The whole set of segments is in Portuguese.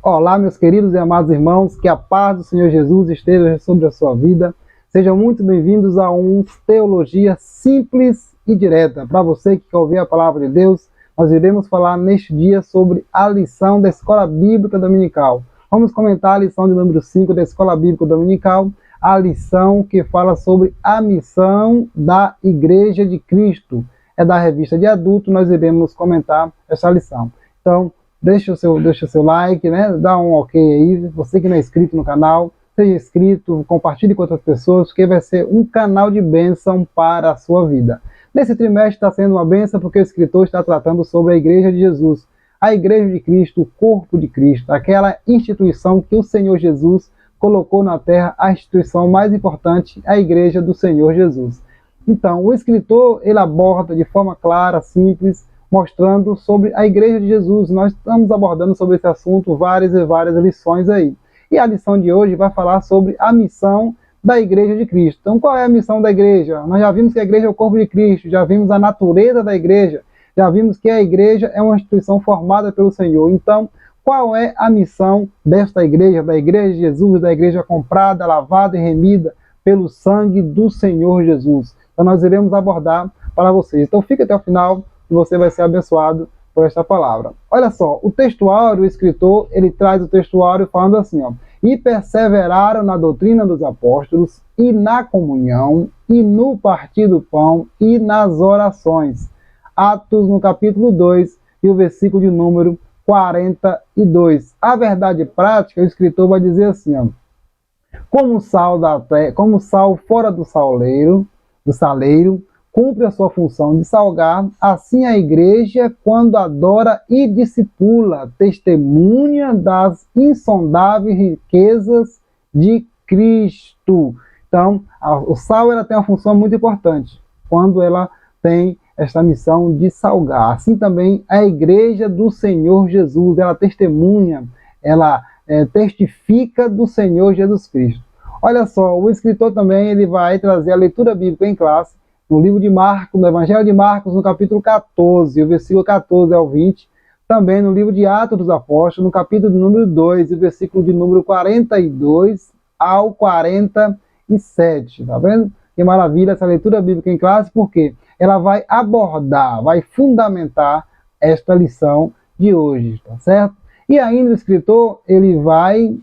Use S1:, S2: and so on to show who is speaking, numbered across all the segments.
S1: Olá, meus queridos e amados irmãos, que a paz do Senhor Jesus esteja sobre a sua vida. Sejam muito bem-vindos a Teologia Simples e Direta. Para você que quer ouvir a palavra de Deus, nós iremos falar neste dia sobre a lição da Escola Bíblica Dominical. Vamos comentar a lição de número 5 da Escola Bíblica Dominical, a lição que fala sobre a missão da Igreja de Cristo. É da revista de adulto, nós iremos comentar essa lição. Então, deixa o seu like, né? Dá um ok aí. Você que não é inscrito no canal, seja inscrito, compartilhe com outras pessoas, porque vai ser um canal de bênção para a sua vida. Nesse trimestre está sendo uma bênção porque o escritor está tratando sobre a Igreja de Jesus, a Igreja de Cristo, o corpo de Cristo, aquela instituição que o Senhor Jesus colocou na terra, a instituição mais importante, a Igreja do Senhor Jesus. Então, o escritor, ele aborda de forma clara, simples, mostrando sobre a Igreja de Jesus. Nós estamos abordando sobre esse assunto várias e várias lições aí. E a lição de hoje vai falar sobre a missão da Igreja de Cristo. Então, qual é a missão da Igreja? Nós já vimos que a Igreja é o corpo de Cristo, já vimos a natureza da Igreja, já vimos que a Igreja é uma instituição formada pelo Senhor. Então, qual é a missão desta Igreja, da Igreja de Jesus, da Igreja comprada, lavada e remida pelo sangue do Senhor Jesus? Então, nós iremos abordar para vocês. Então, fique até o final e você vai ser abençoado por esta palavra. Olha só, o textuário, o escritor, ele traz o textuário falando assim, ó: e perseveraram na doutrina dos apóstolos, e na comunhão, e no partir do pão, e nas orações. Atos, no capítulo 2, e o versículo de número 42. A verdade prática, o escritor vai dizer assim, ó: como sal fora do saleiro, cumpre a sua função de salgar, assim a Igreja, quando adora e discipula, testemunha das insondáveis riquezas de Cristo. Então, o sal ela tem uma função muito importante, quando ela tem esta missão de salgar. Assim também a Igreja do Senhor Jesus, ela testemunha, ela testifica do Senhor Jesus Cristo. Olha só, o escritor também ele vai trazer a leitura bíblica em classe, no livro de Marcos, no Evangelho de Marcos, no capítulo 14, o versículo 14 ao 20, também no livro de Atos dos Apóstolos, no capítulo de número 2, o versículo de número 42 ao 47, tá vendo? Que maravilha essa leitura bíblica em classe, porque ela vai abordar, vai fundamentar esta lição de hoje, tá certo? E ainda o escritor, ele vai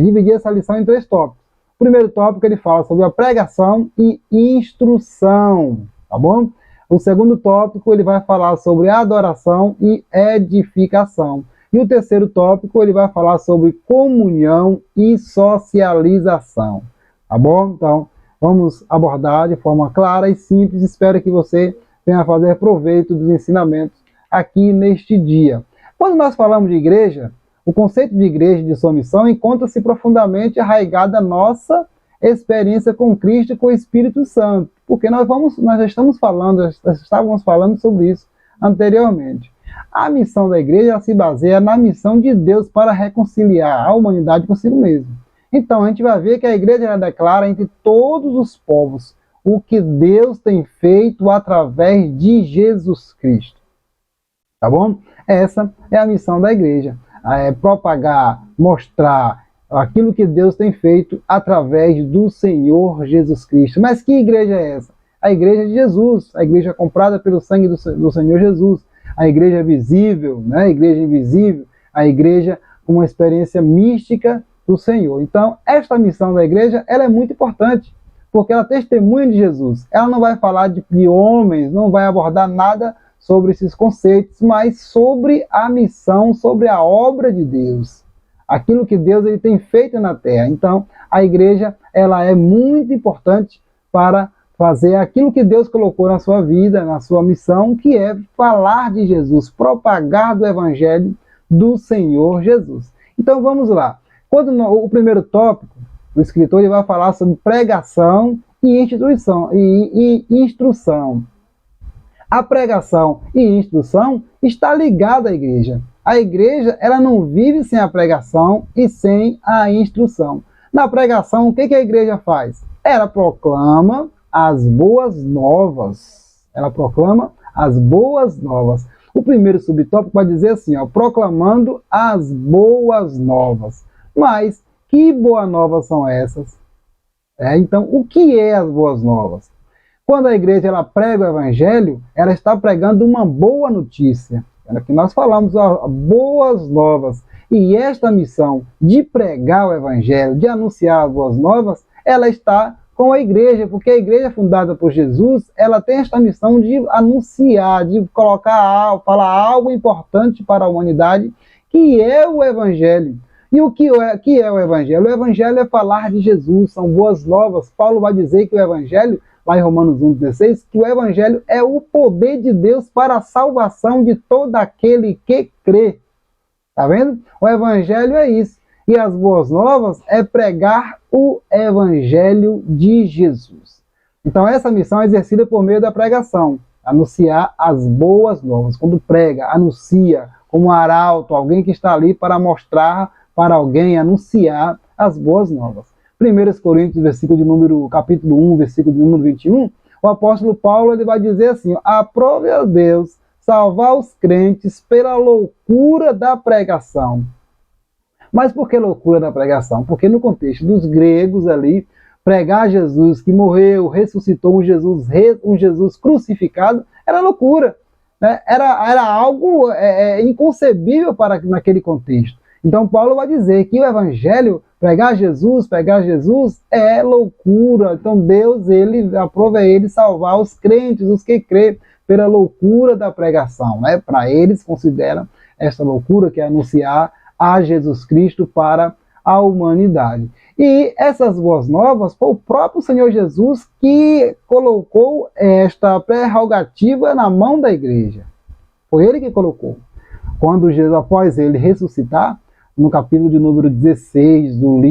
S1: dividir essa lição em 3 tópicos. O primeiro tópico ele fala sobre a pregação e instrução, tá bom? O segundo tópico ele vai falar sobre adoração e edificação. E o terceiro tópico ele vai falar sobre comunhão e socialização, tá bom? Então, vamos abordar de forma clara e simples. Espero que você venha fazer proveito dos ensinamentos aqui neste dia. Quando nós falamos de igreja, o conceito de igreja e de sua missão encontra-se profundamente arraigado na nossa experiência com Cristo e com o Espírito Santo, porque nós já estávamos falando sobre isso anteriormente. A missão da igreja se baseia na missão de Deus para reconciliar a humanidade consigo mesmo. Então a gente vai ver que a igreja ela declara entre todos os povos o que Deus tem feito através de Jesus Cristo. Tá bom? Essa é a missão da igreja. Propagar, mostrar aquilo que Deus tem feito através do Senhor Jesus Cristo. Mas que igreja é essa? A igreja de Jesus, a igreja comprada pelo sangue do Senhor Jesus, a igreja visível, né? A igreja invisível, a igreja com uma experiência mística do Senhor. Então, esta missão da igreja, ela é muito importante, porque ela testemunha de Jesus. Ela não vai falar de homens, não vai abordar nada sobre esses conceitos, mas sobre a missão, sobre a obra de Deus, aquilo que Deus ele tem feito na terra. Então, a igreja ela é muito importante para fazer aquilo que Deus colocou na sua vida, na sua missão, que é falar de Jesus, propagar do Evangelho do Senhor Jesus. Então, vamos lá. O primeiro tópico, o escritor ele vai falar sobre pregação e instrução. A pregação e instrução está ligada à igreja. A igreja ela não vive sem a pregação e sem a instrução. Na pregação, o que a igreja faz? Ela proclama as boas novas. Ela proclama as boas novas. O primeiro subtópico vai dizer assim, ó, proclamando as boas novas. Mas que boas novas são essas? Então, o que é as boas novas? Quando a igreja ela prega o evangelho, ela está pregando uma boa notícia. É que nós falamos, ó, boas novas. E esta missão de pregar o evangelho, de anunciar as boas novas, ela está com a igreja, porque a igreja fundada por Jesus, ela tem esta missão de anunciar, de colocar, falar algo importante para a humanidade, que é o evangelho. E o que é o evangelho? O evangelho é falar de Jesus, são boas novas. Paulo vai dizer que o evangelho, lá em Romanos 1,16, que o evangelho é o poder de Deus para a salvação de todo aquele que crê. Tá vendo? O evangelho é isso. E as boas novas é pregar o evangelho de Jesus. Então essa missão é exercida por meio da pregação. Anunciar as boas novas. Quando prega, anuncia, como um arauto, alguém que está ali para mostrar para alguém, anunciar as boas novas. 1 Coríntios, capítulo 1, versículo de número 21, o apóstolo Paulo ele vai dizer assim, aprove a Deus salvar os crentes pela loucura da pregação. Mas por que loucura da pregação? Porque no contexto dos gregos ali, pregar Jesus que morreu, ressuscitou, um Jesus crucificado, era loucura. Né? Era algo inconcebível naquele contexto. Então Paulo vai dizer que o evangelho, pregar Jesus é loucura. Então Deus, aprova ele salvar os crentes, os que crê, pela loucura da pregação. Né? Para eles, consideram essa loucura que é anunciar a Jesus Cristo para a humanidade. E essas boas novas foi o próprio Senhor Jesus que colocou esta prerrogativa na mão da igreja. Foi ele que colocou. Quando Jesus, após ele ressuscitar, no capítulo de número 16 do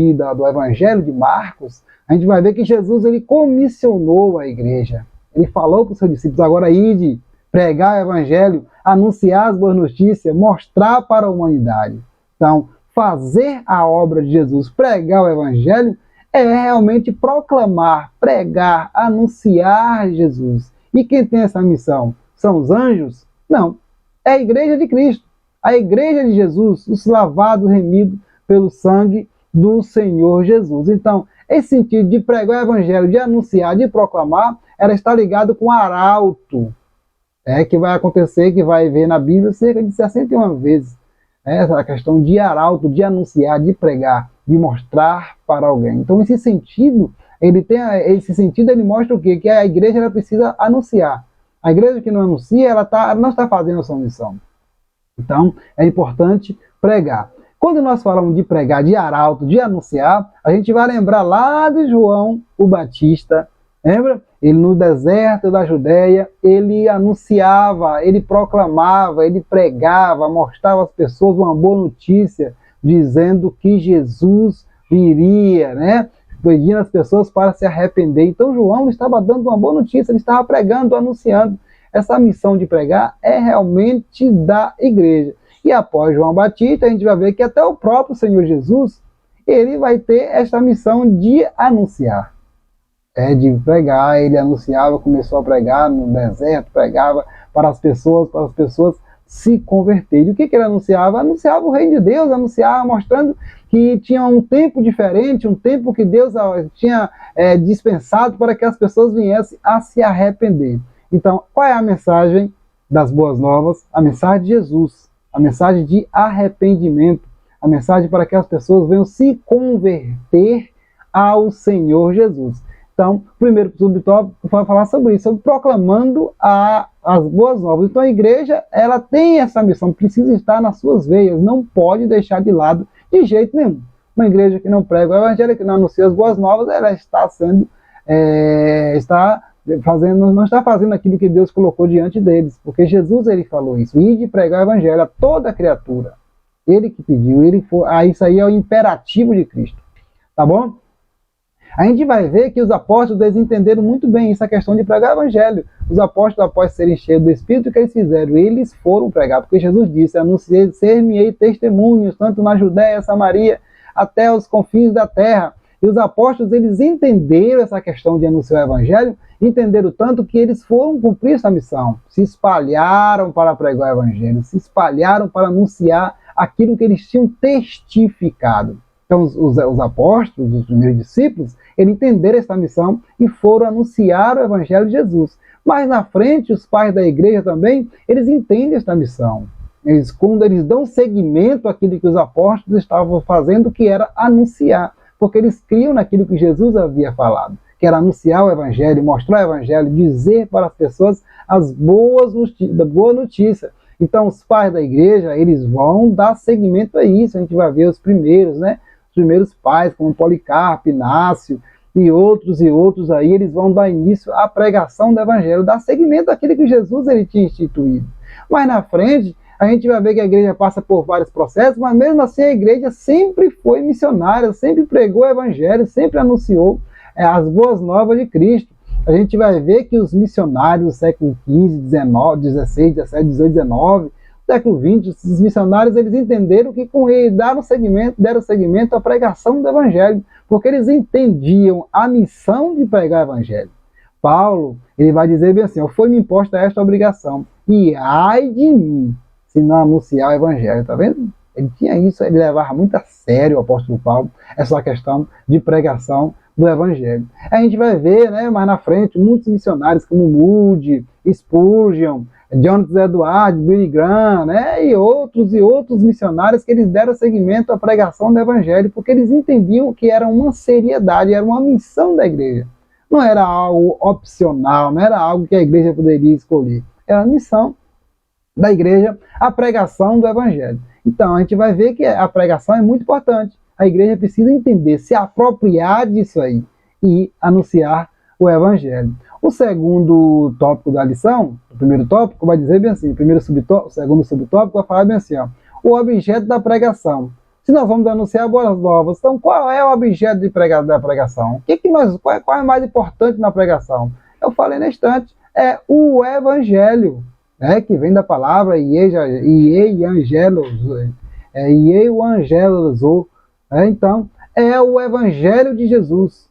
S1: Evangelho de Marcos, a gente vai ver que Jesus ele comissionou a igreja. Ele falou para os seus discípulos, agora ide, pregar o evangelho, anunciar as boas notícias, mostrar para a humanidade. Então, fazer a obra de Jesus, pregar o evangelho, é realmente proclamar, pregar, anunciar Jesus. E quem tem essa missão? São os anjos? Não. É a igreja de Cristo. A igreja de Jesus, os lavados, remidos pelo sangue do Senhor Jesus. Então, esse sentido de pregar o evangelho, de anunciar, de proclamar, ela está ligado com arauto. Que vai acontecer, que vai ver na Bíblia cerca de 61 vezes. Essa questão de arauto, de anunciar, de pregar, de mostrar para alguém. Então esse sentido, ele mostra o quê? Que a igreja ela precisa anunciar. A igreja que não anuncia, ela não está fazendo a sua missão. Então é importante pregar. Quando nós falamos de pregar, de arauto, de anunciar, a gente vai lembrar lá de João o Batista. Lembra? Ele no deserto da Judéia, ele anunciava, ele proclamava, ele pregava, mostrava às pessoas uma boa notícia, dizendo que Jesus viria, né? Pedindo as pessoas para se arrepender. Então João estava dando uma boa notícia, ele estava pregando, anunciando. Essa missão de pregar é realmente da igreja. E após João Batista, a gente vai ver que até o próprio Senhor Jesus, ele vai ter essa missão de anunciar. De pregar, ele anunciava, começou a pregar no deserto, pregava para as pessoas se converterem. O que ele anunciava? Anunciava o reino de Deus, anunciava, mostrando que tinha um tempo diferente, um tempo que Deus tinha dispensado para que as pessoas viessem a se arrepender. Então, qual é a mensagem das boas novas? A mensagem de Jesus, a mensagem de arrependimento, a mensagem para que as pessoas venham se converter ao Senhor Jesus. Então, o primeiro subtópico vai falar sobre isso, sobre proclamando as boas novas. Então, a igreja, ela tem essa missão, precisa estar nas suas veias, não pode deixar de lado de jeito nenhum. Uma igreja que não prega o evangelho, que não anuncia as boas novas, ela está não está fazendo aquilo que Deus colocou diante deles, porque Jesus ele falou isso, ide pregar o evangelho a toda criatura. Ele que pediu, isso aí é o imperativo de Cristo. Tá bom? A gente vai ver que os apóstolos eles entenderam muito bem essa questão de pregar o evangelho. Os apóstolos, após serem cheios do Espírito, o que eles fizeram? Eles foram pregar, porque Jesus disse, ser-me-ei testemunhos, tanto na Judéia, Samaria, até os confins da terra. E os apóstolos, eles entenderam essa questão de anunciar o evangelho, entenderam tanto que eles foram cumprir essa missão, se espalharam para pregar o evangelho, se espalharam para anunciar aquilo que eles tinham testificado. Então, os apóstolos, os primeiros discípulos, eles entenderam essa missão e foram anunciar o evangelho de Jesus. Mas na frente, os pais da igreja também, eles entendem essa missão. Quando eles dão seguimento àquilo que os apóstolos estavam fazendo, que era anunciar, porque eles criam naquilo que Jesus havia falado, que era anunciar o evangelho, mostrar o evangelho, dizer para as pessoas as boa notícia. Então, os pais da igreja, eles vão dar seguimento a isso. A gente vai ver os primeiros, né? Os primeiros pais, como Policarpo, Inácio e outros aí, eles vão dar início à pregação do evangelho, dar seguimento àquilo que Jesus ele tinha instituído. Mas na frente, a gente vai ver que a igreja passa por vários processos, mas mesmo assim a igreja sempre foi missionária, sempre pregou o evangelho, sempre anunciou as boas novas de Cristo. A gente vai ver que os missionários do século XV, XIX, XVI, XVII, XVIII, XIX, século XX, esses missionários, eles entenderam que com ele deram seguimento à pregação do evangelho, porque eles entendiam a missão de pregar o evangelho. Paulo, ele vai dizer bem assim, foi-me imposta esta obrigação, e ai de mim, se não anunciar o evangelho, tá vendo? Ele tinha isso, ele levava muito a sério, o apóstolo Paulo, essa questão de pregação do evangelho. A gente vai ver, né, mais na frente, muitos missionários como Moody, Spurgeon, Jonathan Edwards, Billy Graham, né, e outros missionários que eles deram seguimento à pregação do evangelho, porque eles entendiam que era uma seriedade, era uma missão da igreja. Não era algo opcional, não era algo que a igreja poderia escolher. Era a missão da igreja, a pregação do evangelho. Então, a gente vai ver que a pregação é muito importante. A igreja precisa entender, se apropriar disso aí e anunciar o evangelho. O segundo tópico da lição, o primeiro tópico, vai dizer bem assim, o segundo subtópico vai falar bem assim, ó, o objeto da pregação. Se nós vamos anunciar boas novas, então qual é o objeto da pregação? Qual é mais importante na pregação? Eu falei na instante, é o evangelho, né, que vem da palavra então, é o evangelho de Jesus.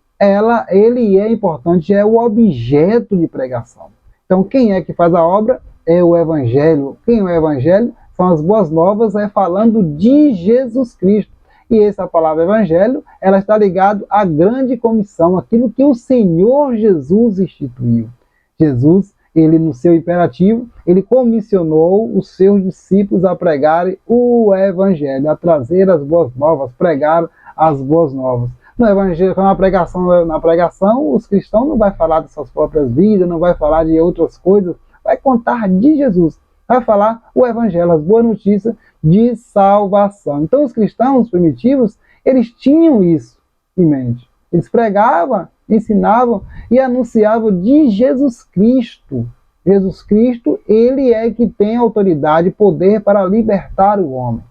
S1: Ele é importante, é o objeto de pregação. Então, quem é que faz a obra? É o evangelho. Quem é o evangelho? São as boas novas, falando de Jesus Cristo. E essa palavra evangelho, ela está ligada à grande comissão, aquilo que o Senhor Jesus instituiu. Jesus, ele no seu imperativo, ele comissionou os seus discípulos a pregarem o evangelho, a trazer as boas novas, pregar as boas novas. No evangelho, na pregação, os cristãos não vai falar de suas próprias vidas, não vai falar de outras coisas, vai contar de Jesus, vai falar o evangelho, as boas notícias de salvação. Então, os cristãos primitivos, eles tinham isso em mente. Eles pregavam, ensinavam e anunciavam de Jesus Cristo. Jesus Cristo, ele é que tem autoridade e poder para libertar o homem.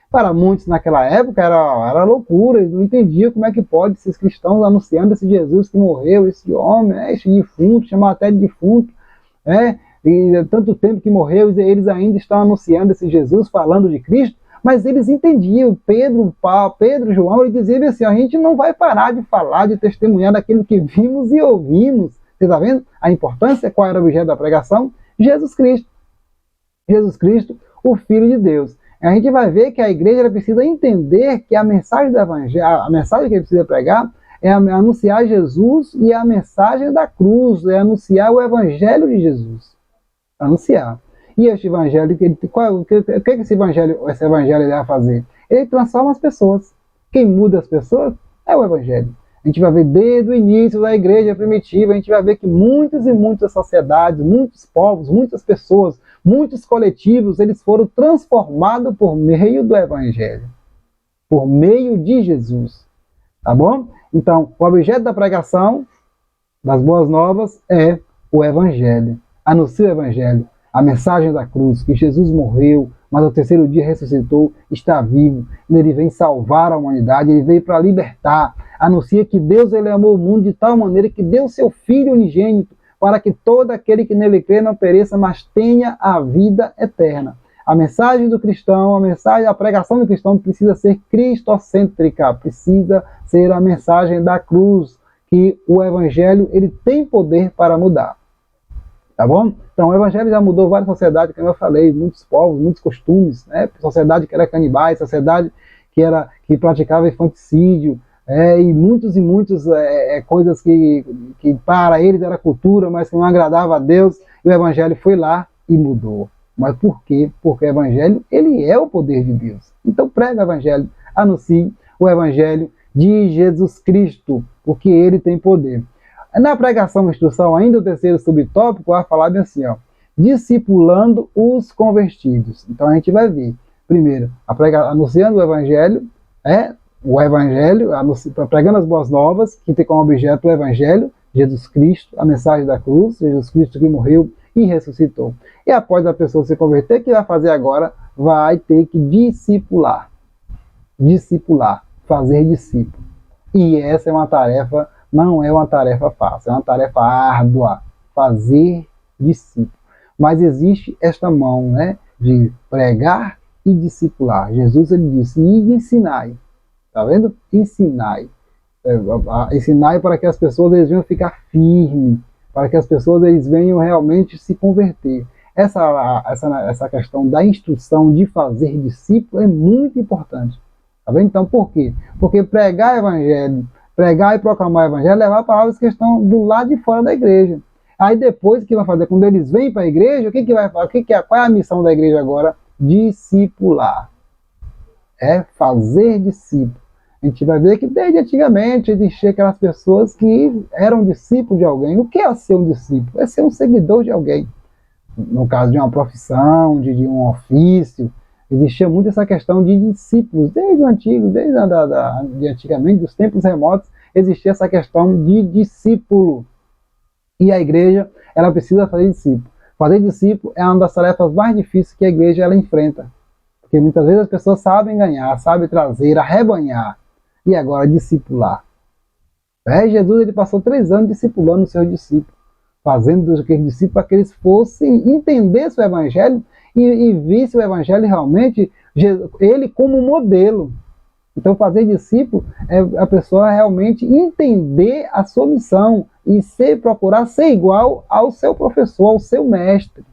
S1: Para muitos naquela época era loucura, eles não entendiam como é que pode esses cristãos anunciando esse Jesus que morreu, esse homem, esse defunto, chamar até de defunto, e tanto tempo que morreu, eles ainda estão anunciando esse Jesus, falando de Cristo, mas eles entendiam. Pedro e João, eles diziam assim, a gente não vai parar de falar, de testemunhar daquilo que vimos e ouvimos. Você está vendo a importância? Qual era o objeto da pregação? Jesus Cristo. Jesus Cristo, o Filho de Deus. A gente vai ver que a igreja precisa entender que a mensagem do evangelho, a mensagem que ele precisa pregar é anunciar Jesus e a mensagem da cruz, é anunciar o evangelho de Jesus. Anunciar. E este evangelho, o que esse evangelho vai fazer? Ele transforma as pessoas. Quem muda as pessoas é o evangelho. A gente vai ver desde o início da igreja primitiva, a gente vai ver que muitas e muitas sociedades, muitos povos, muitas pessoas, muitos coletivos, eles foram transformados por meio do evangelho, por meio de Jesus. Tá bom? Então, o objeto da pregação das boas novas é o evangelho. Anuncia o evangelho, a mensagem da cruz, que Jesus morreu, mas ao terceiro dia ressuscitou, está vivo, ele vem salvar a humanidade, ele veio para libertar. Anuncia que Deus ele amou o mundo de tal maneira que deu seu Filho unigênito, para que todo aquele que nele crê não pereça, mas tenha a vida eterna. A mensagem do cristão, a pregação do cristão precisa ser cristocêntrica, precisa ser a mensagem da cruz, que o evangelho ele tem poder para mudar. Tá bom? Então o evangelho já mudou várias sociedades, como eu falei, muitos povos, muitos costumes, né? Sociedade que era canibais, sociedade que praticava infanticídio, e muitas coisas que para eles era cultura, mas que não agradava a Deus, e o evangelho foi lá e mudou. Mas por quê? Porque o evangelho ele é o poder de Deus. Então prega o evangelho, anuncie o evangelho de Jesus Cristo, porque ele tem poder. Na pregação e instrução, ainda o terceiro subtópico, vai falar bem assim, ó, discipulando os convertidos. Então a gente vai ver, primeiro, anunciando o evangelho, pregando as boas novas, que tem como objeto o evangelho, Jesus Cristo, a mensagem da cruz, Jesus Cristo que morreu e ressuscitou. E após a pessoa se converter, o que vai fazer agora? Vai ter que discipular, fazer discípulo. E essa é uma tarefa, não é uma tarefa fácil, é uma tarefa árdua, fazer discípulo. Mas existe esta mão, né, de pregar e discipular. Jesus ele disse, e ensinai. Tá vendo? Ensinai. Ensinai para que as pessoas eles venham ficar firmes, para que as pessoas eles venham realmente se converter. Essa questão da instrução de fazer discípulo é muito importante. Tá vendo? Então, por quê? Porque pregar evangelho, pregar e proclamar o evangelho, levar palavras que estão do lado de fora da igreja. Aí depois, o que vai fazer? Quando eles vêm para a igreja, qual é a missão da igreja agora? Discipular. É fazer discípulo. A gente vai ver que desde antigamente existiam aquelas pessoas que eram discípulos de alguém. O que é ser um discípulo? É ser um seguidor de alguém. No caso de uma profissão, de um ofício, existia muito essa questão de discípulos. Desde o antigo, de antigamente, dos tempos remotos, existia essa questão de discípulo. E a igreja, ela precisa fazer discípulo. Fazer discípulo é uma das tarefas mais difíceis que a igreja ela enfrenta. Porque muitas vezes as pessoas sabem ganhar, sabem trazer, arrebanhar. E agora discipular. Jesus ele passou 3 anos discipulando os seus discípulos. Fazendo dos discípulos para que eles fossem entender o evangelho e vissem o evangelho realmente, ele como modelo. Então fazer discípulo é a pessoa realmente entender a sua missão e procurar ser igual ao seu professor, ao seu mestre.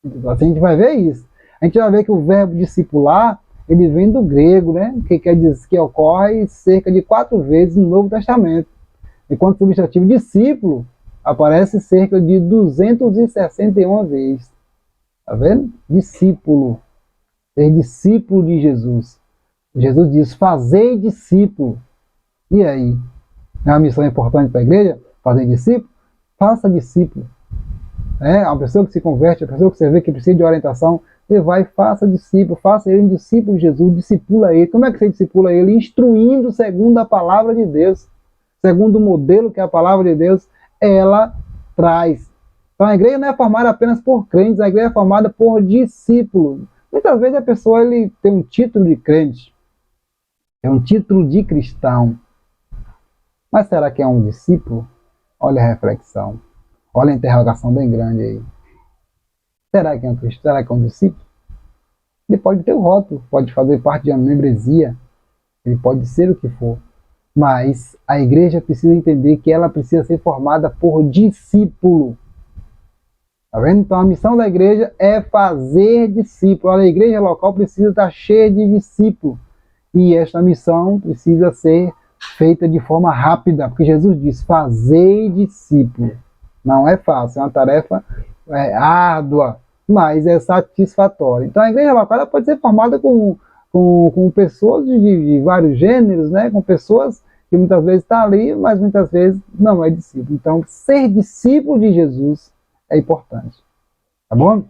S1: Então, assim a gente vai ver isso. A gente vai ver que o verbo discipular, ele vem do grego, né? Que quer dizer que ocorre cerca de 4 vezes no Novo Testamento. Enquanto o substantivo discípulo aparece cerca de 261 vezes. Tá vendo? Discípulo. Ser discípulo de Jesus. Jesus diz, fazei discípulo. E aí? É uma missão importante para a igreja? Fazer discípulo? Faça discípulo. A pessoa que se converte, a pessoa que você vê que precisa de orientação, você vai e faça discípulo, faça ele um discípulo de Jesus, discipula ele. Como é que você discipula ele? Instruindo segundo a palavra de Deus, segundo o modelo que a palavra de Deus ela traz. Então a igreja não é formada apenas por crentes, a igreja é formada por discípulos. Muitas vezes a pessoa ele tem um título de crente, é um título de cristão. Mas será que é um discípulo? Olha a reflexão. Olha a interrogação bem grande aí. Será que é um cristão? Será que é um discípulo? Ele pode ter o rótulo, pode fazer parte de uma membresia, ele pode ser o que for. Mas a igreja precisa entender que ela precisa ser formada por discípulo. Tá vendo? Então a missão da igreja é fazer discípulo. A igreja local precisa estar cheia de discípulos. E esta missão precisa ser feita de forma rápida, porque Jesus diz, fazei discípulo. Não é fácil, é uma tarefa árdua, mas é satisfatória. Então a igreja local ela pode ser formada com pessoas de vários gêneros, né? Com pessoas que muitas vezes estão ali, mas muitas vezes não é discípulo. Então ser discípulo de Jesus é importante. Tá bom?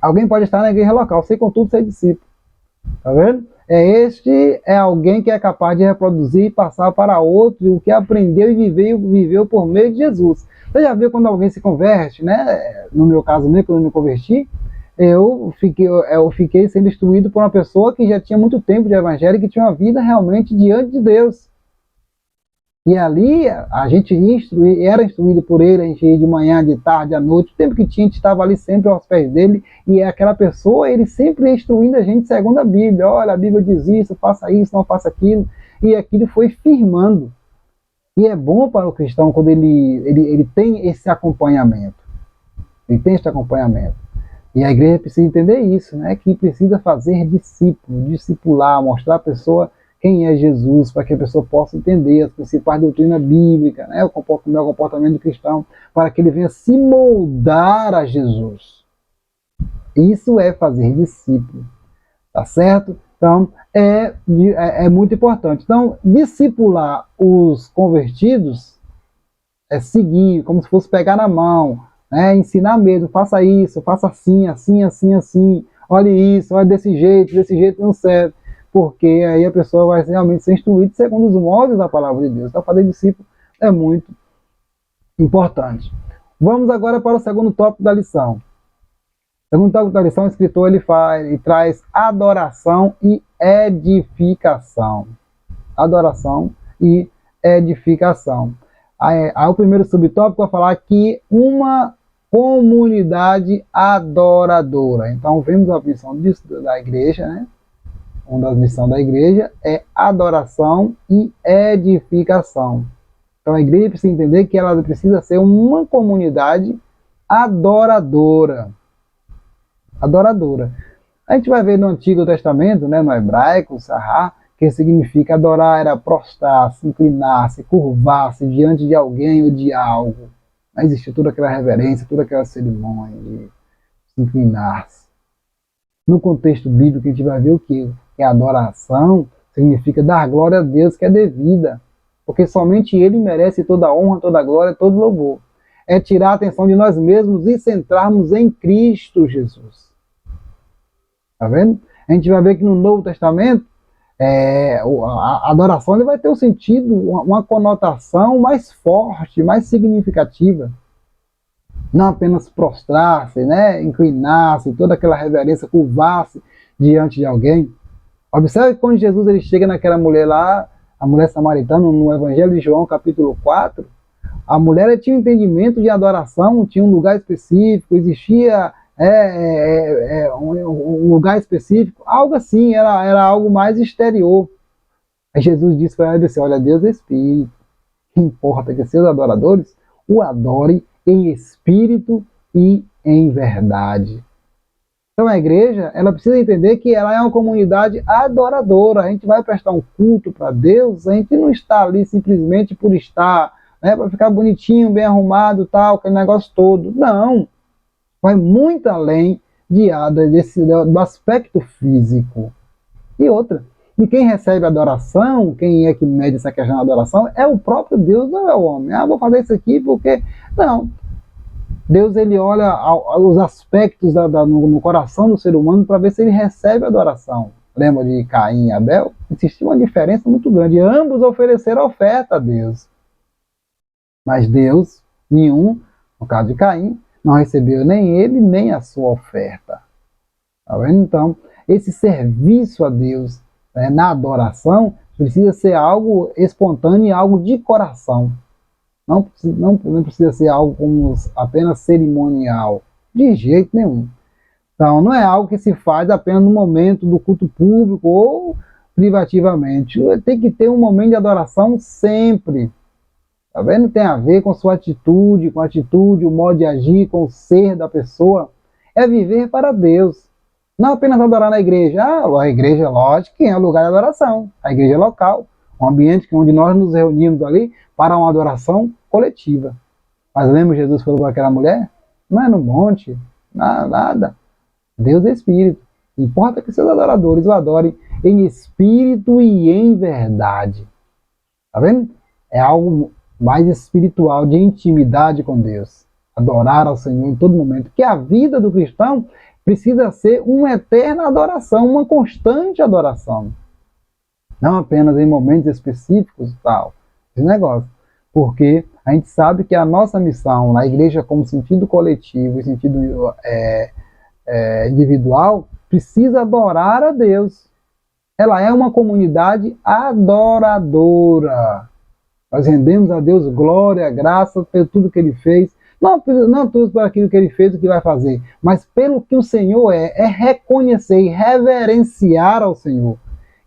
S1: Alguém pode estar na igreja local, sem contudo ser discípulo. Tá vendo? Este é alguém que é capaz de reproduzir e passar para outro o que aprendeu e viveu por meio de Jesus. Você já viu quando alguém se converte, né? No meu caso mesmo, quando eu me converti, eu fiquei sendo instruído por uma pessoa que já tinha muito tempo de evangelho e que tinha uma vida realmente diante de Deus. E ali a gente era instruído por ele, a gente ia de manhã, de tarde, à noite, o tempo que tinha, a gente estava ali sempre aos pés dele, e aquela pessoa, ele sempre ia instruindo a gente segundo a Bíblia. Olha, a Bíblia diz isso, faça isso, não faça aquilo, e aquilo foi firmando. E é bom para o cristão quando ele tem esse acompanhamento. Ele tem esse acompanhamento. E a igreja precisa entender isso, né? Que precisa fazer discípulo, discipular, mostrar a pessoa quem é Jesus, para que a pessoa possa entender as principais doutrinas bíblicas, né? O meu comportamento cristão, para que ele venha se moldar a Jesus. Isso é fazer discípulo, tá certo? Então, é muito importante. Então, discipular os convertidos é seguir, como se fosse pegar na mão, né? Ensinar mesmo, faça isso, faça assim, assim, assim, assim, olhe isso, olhe desse jeito não serve, porque aí a pessoa vai realmente ser instruída segundo os moldes da palavra de Deus. Então, fazer discípulo é muito importante. Vamos agora para o segundo tópico da lição. O segundo tópico da lição, o escritor ele traz adoração e edificação. Adoração e edificação. Aí o primeiro subtópico vai falar que uma comunidade adoradora. Então, vemos a missão da igreja, né? Uma das missões da igreja é adoração e edificação. Então, a igreja precisa entender que ela precisa ser uma comunidade adoradora. Adoradora. A gente vai ver no Antigo Testamento, né, no hebraico, sará, que significa adorar era prostrar-se, inclinar-se, curvar-se diante de alguém ou de algo. Não existe toda aquela reverência, toda aquela cerimônia de se inclinar-se. No contexto bíblico, a gente vai ver o que? Que a adoração significa dar glória a Deus que é devida, porque somente Ele merece toda a honra, toda a glória, todo o louvor. É tirar a atenção de nós mesmos e centrarmos em Cristo Jesus. Tá vendo? A gente vai ver que no Novo Testamento, a adoração ele vai ter um sentido, uma conotação mais forte, mais significativa. Não apenas prostrar-se, né, inclinar-se, toda aquela reverência, curvar-se diante de alguém. Observe que quando Jesus ele chega naquela mulher lá, a mulher samaritana, no Evangelho de João, capítulo 4, a mulher tinha um entendimento de adoração, tinha um lugar específico, existia um lugar específico, algo assim, era algo mais exterior. Aí Jesus disse para ela, olha, Deus é Espírito, que importa que seus adoradores o adorem em espírito e em verdade. Então a igreja, ela precisa entender que ela é uma comunidade adoradora. A gente vai prestar um culto para Deus, a gente não está ali simplesmente por estar, né, para ficar bonitinho, bem arrumado, tal, aquele negócio todo. Não. Vai muito além do aspecto físico. E outra, e quem recebe adoração, quem é que mede essa questão da adoração, é o próprio Deus, não é o homem. Ah, vou fazer isso aqui porque... Não. Deus ele olha os aspectos no coração do ser humano para ver se ele recebe adoração. Lembra de Caim e Abel? Existia uma diferença muito grande. Ambos ofereceram oferta a Deus. Mas Deus, nenhum, no caso de Caim, não recebeu nem ele, nem a sua oferta. Tá vendo? Então, esse serviço a Deus, né, na adoração precisa ser algo espontâneo e algo de coração. Não precisa ser algo como apenas cerimonial. De jeito nenhum. Então, não é algo que se faz apenas no momento do culto público ou privativamente. Tem que ter um momento de adoração sempre. Tá vendo? Tem a ver com sua atitude, o modo de agir, com o ser da pessoa. É viver para Deus. Não apenas adorar na igreja. A igreja, lógico, que é o lugar de adoração. A igreja é local, um ambiente onde nós nos reunimos ali para uma adoração coletiva. Mas lembra Jesus falou para aquela mulher? Não é no monte, nada. Deus é Espírito. Importa que seus adoradores o adorem em espírito e em verdade. Tá vendo? É algo mais espiritual, de intimidade com Deus. Adorar ao Senhor em todo momento. Que a vida do cristão precisa ser uma eterna adoração, uma constante adoração. Não apenas em momentos específicos e tal. Esse negócio. Porque a gente sabe que a nossa missão na igreja como sentido coletivo e sentido individual precisa adorar a Deus. Ela é uma comunidade adoradora. Nós rendemos a Deus glória, graça por tudo que Ele fez. Não tudo por aquilo que Ele fez, o que vai fazer, mas pelo que o Senhor é reconhecer e reverenciar ao Senhor.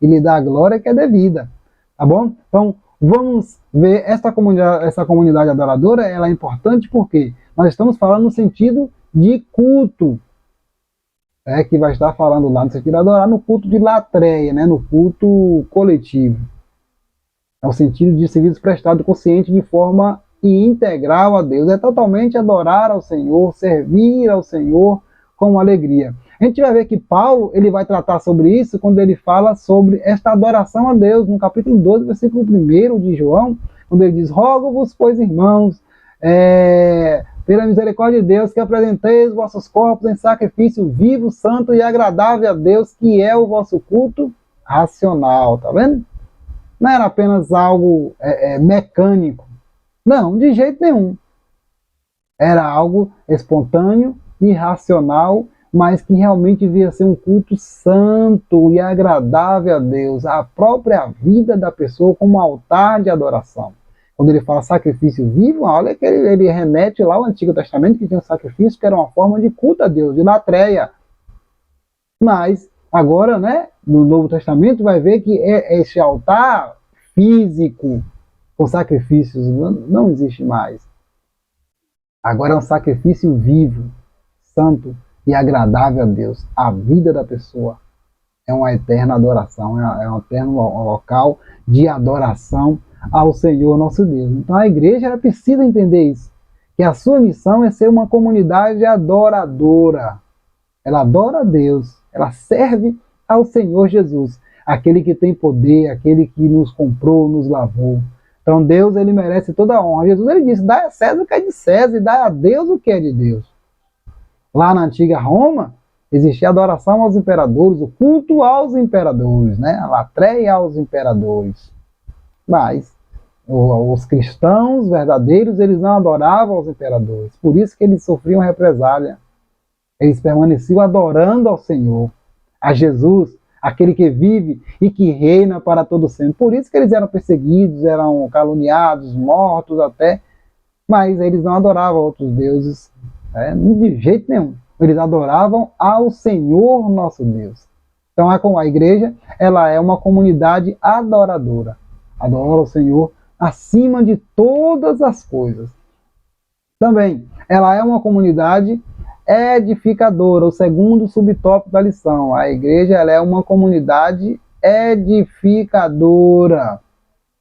S1: E lhe dar a glória que é devida. Tá bom? Então, vamos ver essa comunidade adoradora, ela é importante porque nós estamos falando no sentido de culto. Que vai estar falando lá no sentido de adorar no culto de latreia, né? No culto coletivo. É o sentido de serviço prestado consciente de forma integral a Deus. É totalmente adorar ao Senhor, servir ao Senhor com alegria. A gente vai ver que Paulo ele vai tratar sobre isso quando ele fala sobre esta adoração a Deus, no capítulo 12, versículo 1 de João, quando ele diz: rogo-vos, pois, irmãos, pela misericórdia de Deus, que apresenteis os vossos corpos em sacrifício vivo, santo e agradável a Deus, que é o vosso culto racional. Tá vendo? Não era apenas algo mecânico. Não, de jeito nenhum. Era algo espontâneo e racional, mas que realmente devia ser um culto santo e agradável a Deus, a própria vida da pessoa como altar de adoração. Quando ele fala sacrifício vivo, olha que ele remete lá ao Antigo Testamento, que tinha um sacrifício que era uma forma de culto a Deus, de latreia. Mas agora, né, no Novo Testamento, vai ver que esse altar físico com sacrifícios não existe mais. Agora é um sacrifício vivo, santo e agradável a Deus. A vida da pessoa é uma eterna adoração, é um eterno local de adoração ao Senhor nosso Deus. Então a igreja ela precisa entender isso, que a sua missão é ser uma comunidade adoradora. Ela adora a Deus, ela serve ao Senhor Jesus, aquele que tem poder, aquele que nos comprou, nos lavou. Então Deus ele merece toda a honra. Jesus ele disse: dá a César o que é de César e dá a Deus o que é de Deus. Lá na antiga Roma existia a adoração aos imperadores, o culto aos imperadores, né? A latreia aos imperadores. Mas os cristãos verdadeiros eles não adoravam aos imperadores. Por isso que eles sofriam represália. Eles permaneciam adorando ao Senhor, a Jesus, aquele que vive e que reina para todo sempre. Por isso que eles eram perseguidos, eram caluniados, mortos até, mas eles não adoravam outros deuses, de jeito nenhum. Eles adoravam ao Senhor nosso Deus. Então a igreja ela é uma comunidade adoradora. Adora o Senhor acima de todas as coisas. Também, ela é uma comunidade edificadora, o segundo subtópico da lição. A igreja ela é uma comunidade edificadora.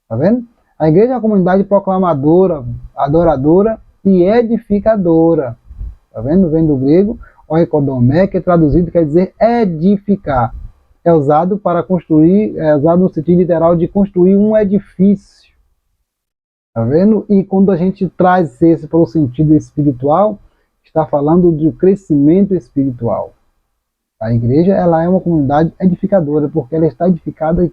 S1: Tá vendo? A igreja é uma comunidade proclamadora, adoradora e edificadora. Tá vendo? Vem do grego oikodomé, que é traduzido quer dizer edificar. É usado para construir, é usado no sentido literal de construir um edifício. Tá vendo? E quando a gente traz esse para o sentido espiritual, está falando do crescimento espiritual. A igreja ela é uma comunidade edificadora, porque ela está edificada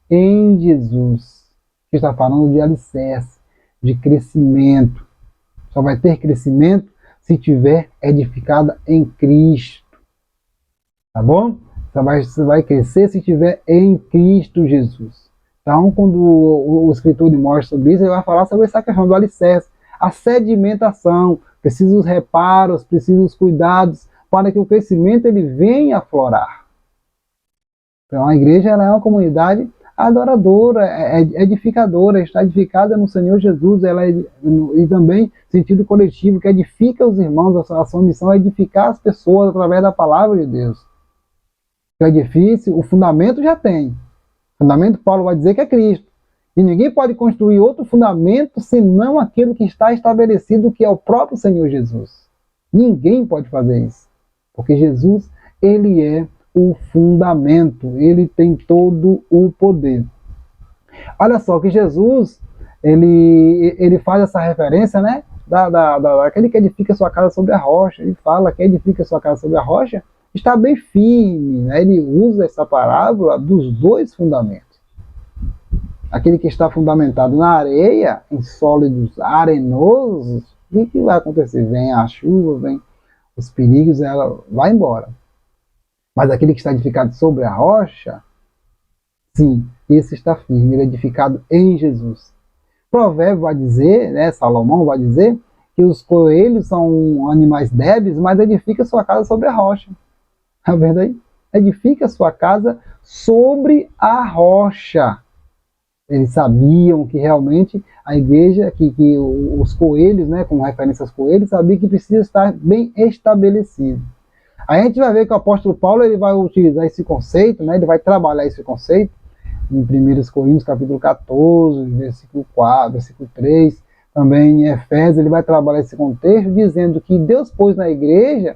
S1: em Jesus. Está falando de alicerce, de crescimento. Só vai ter crescimento se tiver edificada em Cristo. Tá bom? Você vai crescer se estiver em Cristo Jesus. Então, quando o escritor mostra sobre isso, ele vai falar sobre essa questão do alicerce, a sedimentação, precisa os reparos, precisa os cuidados, para que o crescimento ele venha aflorar. Então, a igreja ela é uma comunidade adoradora, edificadora, está edificada no Senhor Jesus, e também sentido coletivo, que edifica os irmãos. A sua missão é edificar as pessoas através da palavra de Deus. O edifício, o fundamento já tem. O fundamento, Paulo vai dizer que é Cristo. E ninguém pode construir outro fundamento senão aquilo que está estabelecido, que é o próprio Senhor Jesus. Ninguém pode fazer isso. Porque Jesus, ele é o fundamento. Ele tem todo o poder. Olha só que Jesus, ele faz essa referência, né? Daquele que edifica sua casa sobre a rocha. Ele fala que edifica sua casa sobre a rocha está bem firme, né? Ele usa essa parábola dos dois fundamentos. Aquele que está fundamentado na areia, em sólidos arenosos, o que vai acontecer? Vem a chuva, vem os perigos, ela vai embora. Mas aquele que está edificado sobre a rocha, sim, esse está firme, ele é edificado em Jesus. Provérbio vai dizer, né, Salomão vai dizer, que os coelhos são animais débeis, mas edifica sua casa sobre a rocha. É verdade? Edifica sua casa sobre a rocha. Eles sabiam que realmente a igreja, que os coelhos, né, com referência aos coelhos, sabiam que precisa estar bem estabelecido. Aí a gente vai ver que o apóstolo Paulo ele vai utilizar esse conceito, né, ele vai trabalhar esse conceito em 1 Coríntios capítulo 14, versículo 4, versículo 3, também em Efésios ele vai trabalhar esse contexto, dizendo que Deus pôs na igreja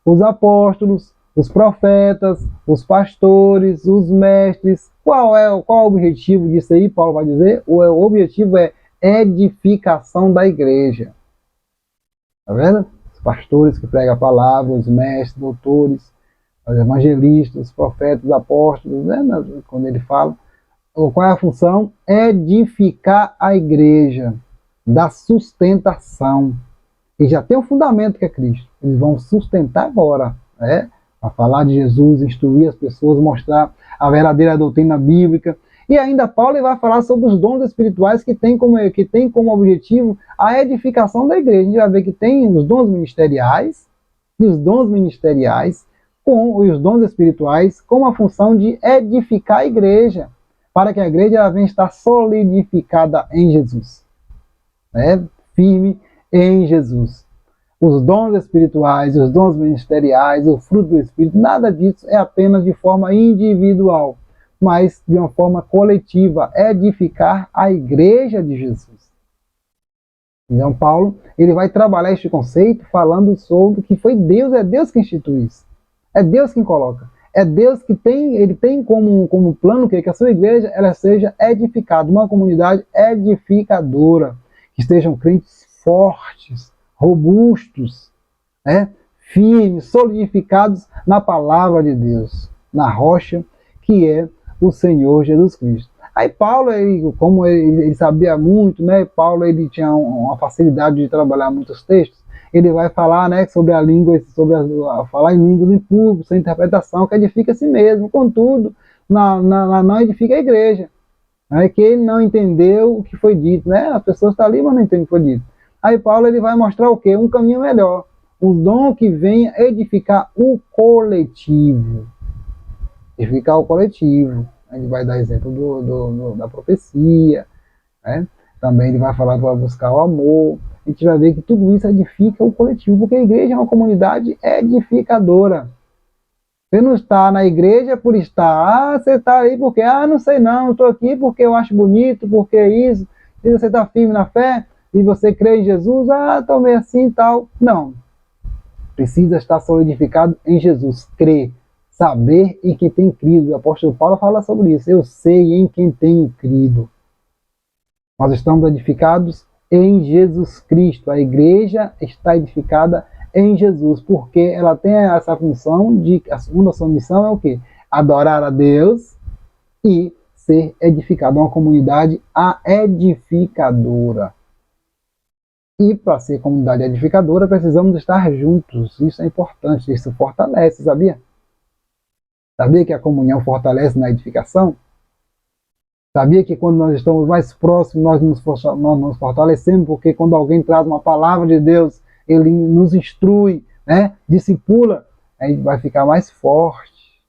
S1: os apóstolos, os profetas, os pastores, os mestres. Qual é o objetivo disso aí? Paulo vai dizer, o objetivo é edificação da igreja. Tá vendo? Os pastores que pregam a palavra, os mestres, doutores, os evangelistas, os profetas, os apóstolos, né? Quando ele fala, qual é a função? Edificar a igreja, dar sustentação. E já tem um fundamento que é Cristo. Eles vão sustentar agora, né? Para falar de Jesus, instruir as pessoas, mostrar a verdadeira doutrina bíblica. E ainda Paulo vai falar sobre os dons espirituais que tem como objetivo a edificação da igreja. A gente vai ver que tem os dons ministeriais, e os dons ministeriais e os dons espirituais com a função de edificar a igreja, para que a igreja ela venha estar solidificada em Jesus, né? Firme em Jesus. Os dons espirituais, os dons ministeriais, o fruto do Espírito, nada disso é apenas de forma individual, mas de uma forma coletiva, edificar a igreja de Jesus. Então Paulo ele vai trabalhar este conceito falando sobre que foi Deus, é Deus que institui isso. É Deus quem coloca. É Deus que tem como plano que a sua igreja ela seja edificada, uma comunidade edificadora, que estejam crentes fortes, robustos, né? Firmes, solidificados na palavra de Deus, na rocha que é o Senhor Jesus Cristo. Aí Paulo, como ele sabia muito, né? Paulo ele tinha uma facilidade de trabalhar muitos textos. Ele vai falar, né, sobre a língua, falar em línguas em público, sem interpretação, que edifica a si mesmo. Contudo, não edifica a igreja. Né, que ele não entendeu o que foi dito. Né? As pessoas estão ali, mas não entendem o que foi dito. Aí Paulo ele vai mostrar o quê? Um caminho melhor. Um dom que venha edificar o coletivo. Edificar o coletivo. A gente vai dar exemplo da profecia. Né? Também ele vai falar para buscar o amor. A gente vai ver que tudo isso edifica o coletivo, porque a igreja é uma comunidade edificadora. Você não está na igreja por estar, você está aí porque, não sei não, estou aqui porque eu acho bonito, porque isso, e você está firme na fé, e você crê em Jesus, estou meio assim e tal. Não. Precisa estar solidificado em Jesus, crer, saber em quem tem crido. O apóstolo Paulo fala sobre isso. Eu sei em quem tenho crido. Nós estamos edificados em Jesus Cristo. A igreja está edificada em Jesus, porque ela tem essa função de, a segunda sua missão é o quê? Adorar a Deus e ser edificada, uma comunidade edificadora. E para ser comunidade edificadora, precisamos estar juntos. Isso é importante, isso fortalece, sabia? Sabia que a comunhão fortalece na edificação? Sabia que quando nós estamos mais próximos, nós nos fortalecemos, porque quando alguém traz uma palavra de Deus, ele nos instrui, né? Discipula, a gente vai ficar mais forte.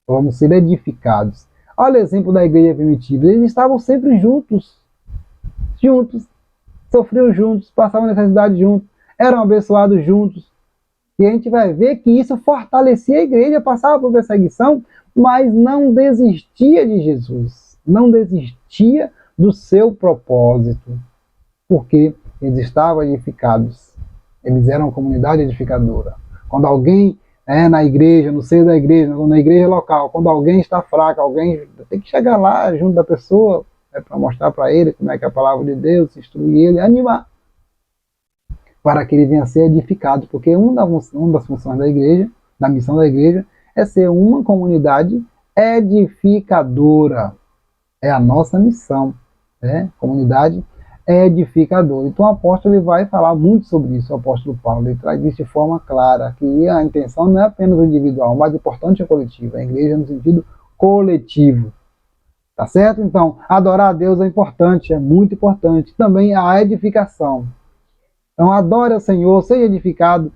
S1: Vamos ser edificados. Olha o exemplo da igreja primitiva. Eles estavam sempre juntos. Sofriam juntos, passavam necessidade juntos, eram abençoados juntos. E a gente vai ver que isso fortalecia a igreja, passava por perseguição, mas não desistia de Jesus. Não desistia do seu propósito, porque eles estavam edificados, eles eram uma comunidade edificadora. Quando alguém na igreja, no seio da igreja, na igreja local, quando alguém está fraco, alguém tem que chegar lá junto da pessoa, para mostrar para ele como é que é a palavra de Deus, instruir ele, animar, para que ele venha a ser edificado, porque uma das funções da igreja, da missão da igreja, é ser uma comunidade edificadora. É a nossa missão, né? Comunidade edificadora. Então o apóstolo ele vai falar muito sobre isso, o apóstolo Paulo. Ele traz isso de forma clara, que a intenção não é apenas o individual, o mais importante é o coletivo. A igreja no sentido coletivo. Tá certo? Então, adorar a Deus é importante, é muito importante. Também a edificação. Então, adore ao Senhor, seja edificado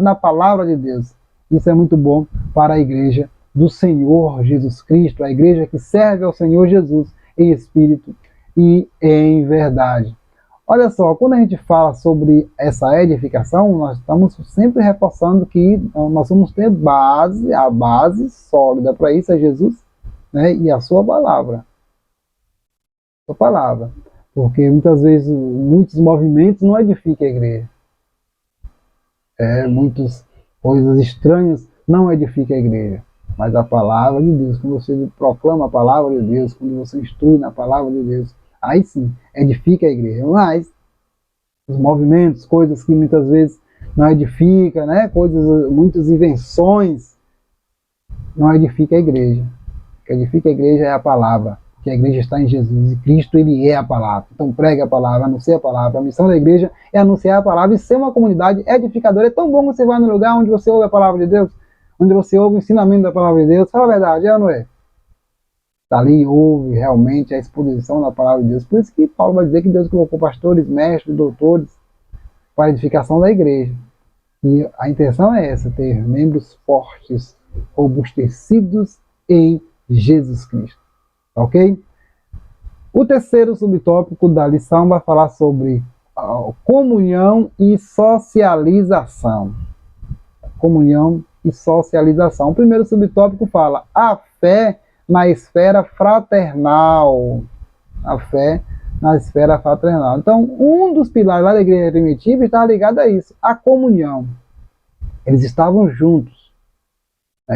S1: na palavra de Deus. Isso é muito bom para a igreja do Senhor Jesus Cristo, a igreja que serve ao Senhor Jesus em espírito e em verdade. Olha só, quando a gente fala sobre essa edificação, nós estamos sempre reforçando que nós vamos ter a base sólida para isso é Jesus, né, e a sua palavra. Sua palavra. Porque muitas vezes muitos movimentos não edificam a igreja. Muitas coisas estranhas não edificam a igreja. Mas a palavra de Deus, quando você proclama a palavra de Deus, quando você instrui na palavra de Deus, aí sim, edifica a igreja. Mas os movimentos, coisas que muitas vezes não edificam, né? Muitas invenções, não edifica a igreja. O que edifica a igreja é a palavra, que a igreja está em Jesus, e Cristo, ele é a palavra. Então pregue a palavra, anuncie a palavra. A missão da igreja é anunciar a palavra e ser uma comunidade edificadora. É tão bom você vai no lugar onde você ouve a palavra de Deus, onde você ouve o ensinamento da palavra de Deus. Fala a verdade, é ou não é? Está ali, ouve realmente a exposição da palavra de Deus. Por isso que Paulo vai dizer que Deus colocou pastores, mestres, doutores para a edificação da igreja. E a intenção é essa, ter membros fortes, robustecidos em Jesus Cristo. Ok? O terceiro subtópico da lição vai falar sobre comunhão e socialização. Comunhão e socialização. O primeiro subtópico fala a fé na esfera fraternal. A fé na esfera fraternal. Então, um dos pilares lá da igreja primitiva está ligado a isso, a comunhão. Eles estavam juntos.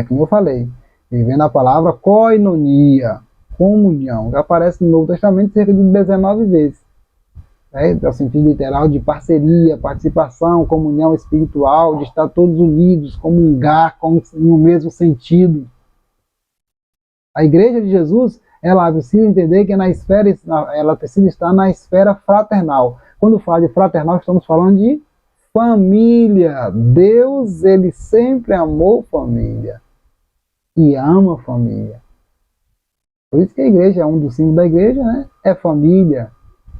S1: Como eu falei, vivendo a palavra koinonia, comunhão, que aparece no Novo Testamento cerca de 19 vezes. É o sentido literal de parceria, participação, comunhão espiritual, de estar todos unidos, comungar no mesmo sentido. A igreja de Jesus, ela precisa entender que ela precisa estar na esfera fraternal. Quando fala de fraternal, estamos falando de família. Deus, ele sempre amou família e ama família. Por isso que a igreja, um dos símbolos da igreja, né, é família.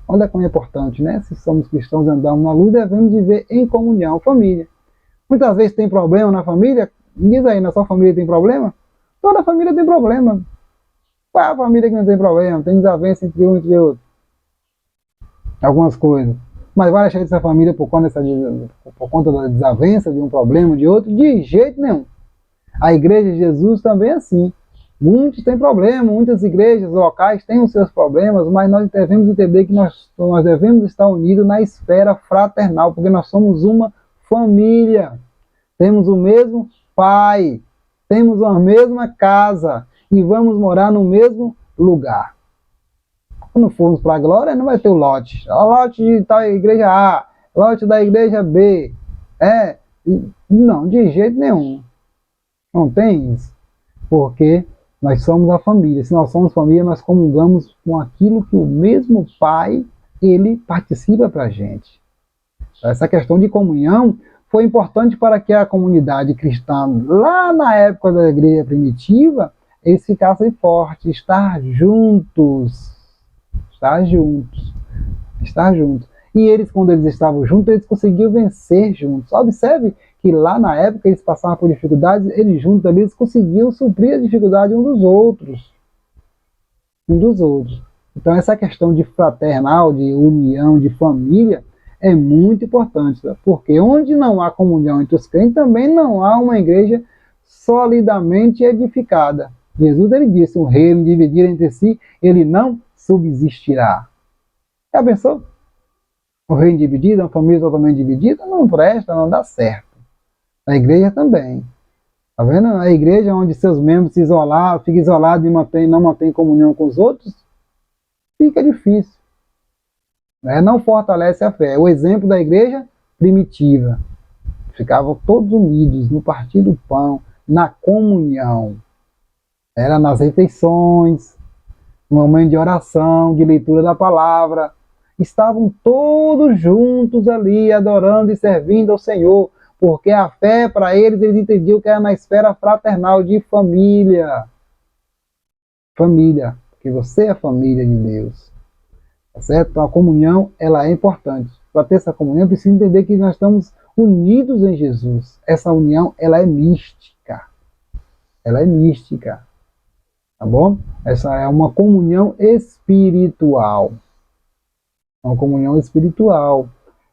S1: Olha como é importante, né? Se somos cristãos e andamos na luz, devemos viver em comunhão, família. Muitas vezes tem problema na família. Diz aí, na sua família tem problema? Toda família tem problema. Qual é a família que não tem problema? Tem desavença entre um e entre outro. Algumas coisas. Mas vai deixar essa família por conta da desavença, de um problema, de outro? De jeito nenhum. A igreja de Jesus também é assim. Muitos têm problema, muitas igrejas locais têm os seus problemas, mas nós devemos entender que nós devemos estar unidos na esfera fraternal, porque nós somos uma família. Temos o mesmo pai, temos a mesma casa e vamos morar no mesmo lugar. Quando formos para a glória, não vai ter o lote. O lote de tal igreja A, lote da igreja B. Não, de jeito nenhum. Não tem isso. Porque nós somos a família. Se nós somos família, nós comungamos com aquilo que o mesmo Pai, ele participa para a gente. Essa questão de comunhão foi importante para que a comunidade cristã, lá na época da igreja primitiva, eles ficassem fortes, estar juntos. Estar juntos. Estar juntos. E eles, quando eles estavam juntos, eles conseguiam vencer juntos. Observe que lá na época eles passavam por dificuldades, eles juntos ali, eles conseguiam suprir a dificuldade um dos outros. Um dos outros. Então essa questão de fraternal, de união, de família, é muito importante, tá? Porque onde não há comunhão entre os crentes, também não há uma igreja solidamente edificada. Jesus, ele disse, um reino dividido entre si, ele não subsistirá. Já pensou? O reino dividido, uma família totalmente dividida, não presta, não dá certo. A igreja também. Tá vendo? A igreja onde seus membros se isolam, fica isolado e não mantém comunhão com os outros, fica difícil. Não fortalece a fé. O exemplo da igreja primitiva. Ficavam todos unidos no partir do pão, na comunhão. Era nas refeições, no momento de oração, de leitura da palavra. Estavam todos juntos ali, adorando e servindo ao Senhor. Porque a fé, para eles entendiam que era na esfera fraternal de família. Família. porque você é família de Deus. Tá certo? Então a comunhão, ela é importante. Para ter essa comunhão, precisa entender que nós estamos unidos em Jesus. Essa união, ela é mística. Ela é mística. Tá bom? Essa é uma comunhão espiritual. Uma comunhão espiritual.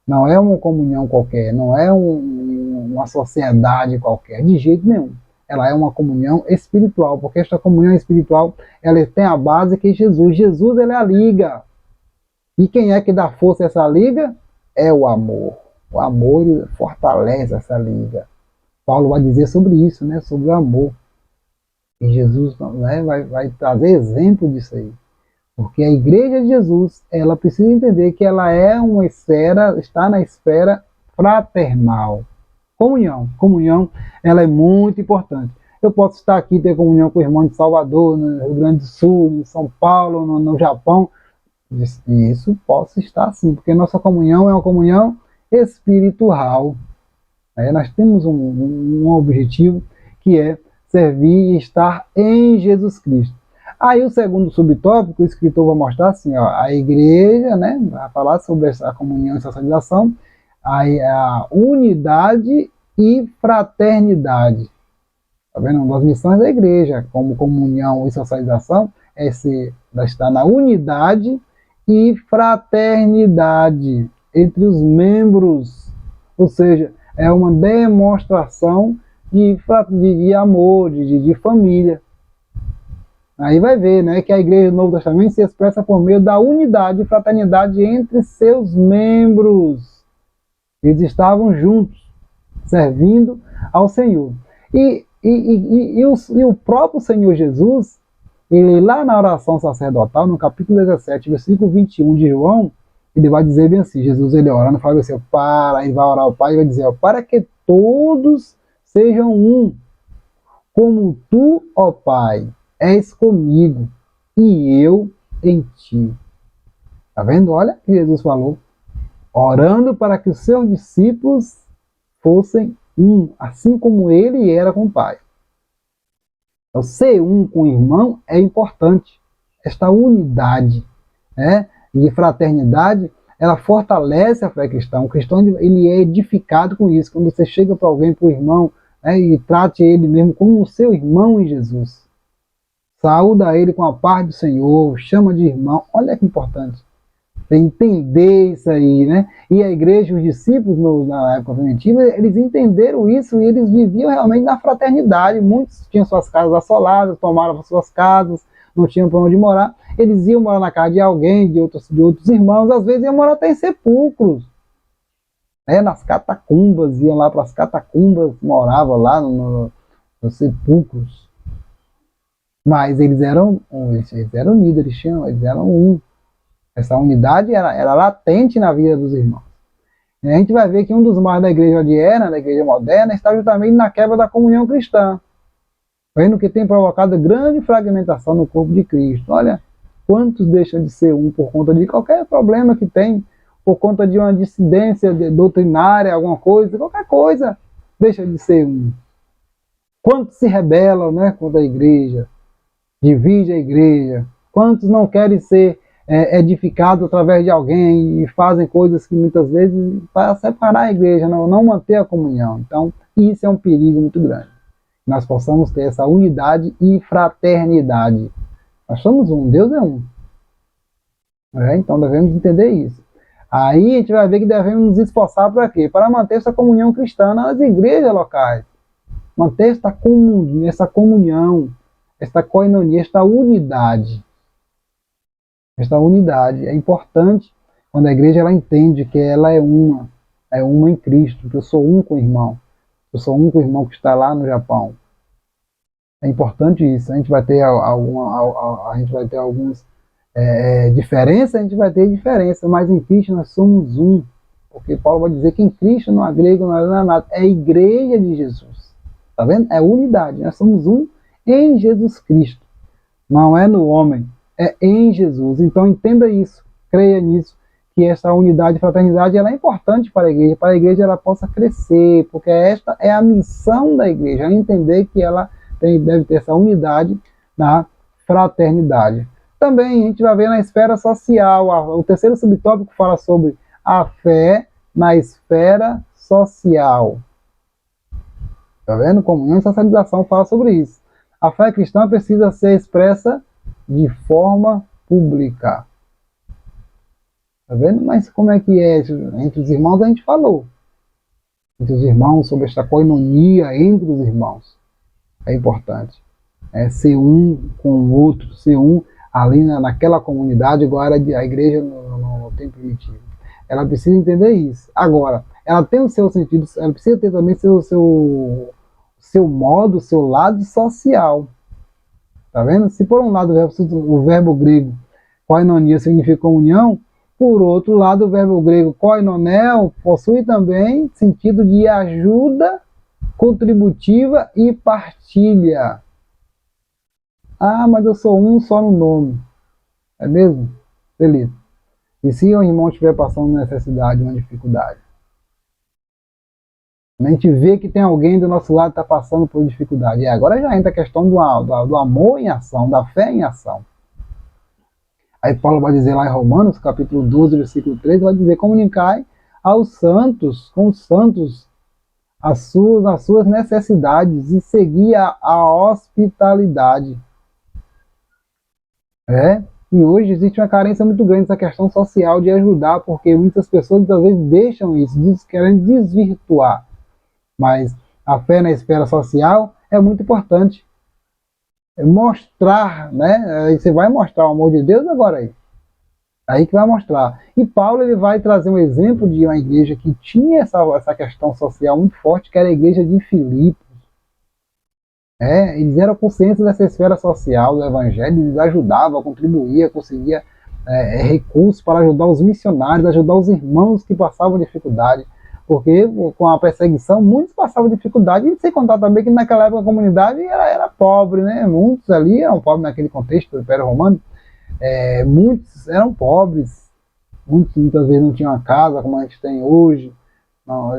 S1: Não é uma comunhão qualquer, não é uma sociedade qualquer, de jeito nenhum. Ela é uma comunhão espiritual, porque esta comunhão espiritual, ela tem a base que Jesus. Jesus, ele é a liga. E quem é que dá força a essa liga? É o amor. O amor, ele fortalece essa liga. Paulo vai dizer sobre isso, né? Sobre o amor. E Jesus, né, vai trazer exemplo disso aí. Porque a igreja de Jesus, ela precisa entender que ela é uma esfera, está na esfera fraternal. Comunhão. Comunhão, ela é muito importante. Eu posso estar aqui, ter comunhão com o irmão de Salvador, no Rio Grande do Sul, em São Paulo, no Japão. Isso posso estar sim, porque nossa comunhão é uma comunhão espiritual. Nós temos um objetivo, que é servir e estar em Jesus Cristo. Aí o segundo subtópico, o escritor vai mostrar assim, ó, a igreja, né, vai falar sobre essa comunhão e socialização, a unidade e fraternidade. Tá vendo? Uma das missões da igreja, como comunhão e socialização, é estar na unidade e fraternidade entre os membros. Ou seja, é uma demonstração de amor, de família. Aí vai ver, né, que a igreja do Novo Testamento se expressa por meio da unidade e fraternidade entre seus membros. Eles estavam juntos, servindo ao Senhor. E o próprio Senhor Jesus, ele lá na oração sacerdotal, no capítulo 17, versículo 21 de João, ele vai dizer bem assim, Jesus, ele orando, fala assim, ele vai orar ao Pai e vai dizer, para que todos sejam um, como tu, ó Pai, és comigo, e eu em ti. Tá vendo? Olha o que Jesus falou. Orando para que os seus discípulos fossem um, assim como ele era com o Pai. Então, ser um com o irmão é importante. Esta unidade, né? E fraternidade, ela fortalece a fé cristã. O cristão, ele é edificado com isso. Quando você chega para alguém, para o irmão, né, e trate ele mesmo como o seu irmão em Jesus. Saúda ele com a paz do Senhor, chama de irmão. Olha que importante. Entender isso aí, né? E a igreja, os discípulos na época primitiva, eles entenderam isso e eles viviam realmente na fraternidade. Muitos tinham suas casas assoladas, tomaram suas casas, não tinham para onde morar. Eles iam morar na casa de alguém, de outros irmãos, às vezes iam morar até em sepulcros. Nas catacumbas, iam lá para as catacumbas, moravam lá nos sepulcros. Mas eles eram unidos, eles eram um. Essa unidade era latente na vida dos irmãos. E a gente vai ver que um dos males da igreja odierna, da igreja moderna, está justamente na quebra da comunhão cristã. Vendo que tem provocado grande fragmentação no corpo de Cristo. Olha, quantos deixam de ser um por conta de qualquer problema que tem, por conta de uma dissidência doutrinária, alguma coisa, qualquer coisa, deixa de ser um. Quantos se rebelam, né, contra a igreja, divide a igreja, quantos não querem ser edificados através de alguém e fazem coisas que muitas vezes para separar a igreja, não manter a comunhão. Então, isso é um perigo muito grande. Nós possamos ter essa unidade e fraternidade. Nós somos um, Deus é um. Então devemos entender isso. Aí a gente vai ver que devemos nos esforçar para quê? Para manter essa comunhão cristã nas igrejas locais. Manter essa comunhão, esta koinonia, esta unidade. Esta unidade é importante quando a igreja ela entende que ela é uma em Cristo, que eu sou um com o irmão. Eu sou um com o irmão que está lá no Japão. É importante isso. A gente vai ter algumas diferenças, a gente vai ter diferença, mas em Cristo nós somos um. Porque Paulo vai dizer que em Cristo não há grego, não há nada. É a igreja de Jesus. Tá vendo? É unidade. Nós somos um em Jesus Cristo. Não é no homem. É em Jesus. Então entenda isso, creia nisso, que essa unidade e fraternidade ela é importante para a igreja ela possa crescer, porque esta é a missão da igreja, entender que ela deve ter essa unidade na fraternidade. Também a gente vai ver na esfera social. O terceiro subtópico fala sobre a fé na esfera social. Tá vendo? Comunhão e socialização fala sobre isso. A fé cristã precisa ser expressa de forma pública. Tá vendo? Mas como é que é? Entre os irmãos a gente falou. Entre os irmãos, sobre esta coinonia entre os irmãos. É importante. É ser um com o outro, ser um ali naquela comunidade, igual era a igreja no tempo primitivo. Ela precisa entender isso. Agora, ela tem o seu sentido, ela precisa ter também seu modo, seu lado social. Tá vendo? Se por um lado o verbo grego koinonia significa comunhão, por outro lado o verbo grego koinonel possui também sentido de ajuda contributiva e partilha. Ah, mas eu sou um só no nome. É mesmo? Beleza. E se o irmão estiver passando necessidade, uma dificuldade? A gente vê que tem alguém do nosso lado que está passando por dificuldade. E agora já entra a questão do amor em ação, da fé em ação. Aí Paulo vai dizer lá em Romanos, capítulo 12, versículo 3, vai dizer: comunicai aos santos, com os santos, as suas necessidades e seguir a hospitalidade. E hoje existe uma carência muito grande nessa questão social de ajudar, porque muitas pessoas às vezes deixam isso, querem desvirtuar. Mas a fé na esfera social é muito importante. É mostrar, né? Aí você vai mostrar o amor de Deus agora aí. Aí que vai mostrar. E Paulo ele vai trazer um exemplo de uma igreja que tinha essa questão social muito forte, que era a igreja de Filipos. Eles eram conscientes dessa esfera social do evangelho, eles ajudavam, contribuíam, conseguiam recursos para ajudar os missionários, ajudar os irmãos que passavam dificuldade. Porque com a perseguição, muitos passavam dificuldade, e sem contar também que naquela época a comunidade era pobre, né? Muitos ali eram pobres naquele contexto do Império Romano, muitos eram pobres, muitas vezes não tinham uma casa como a gente tem hoje, não,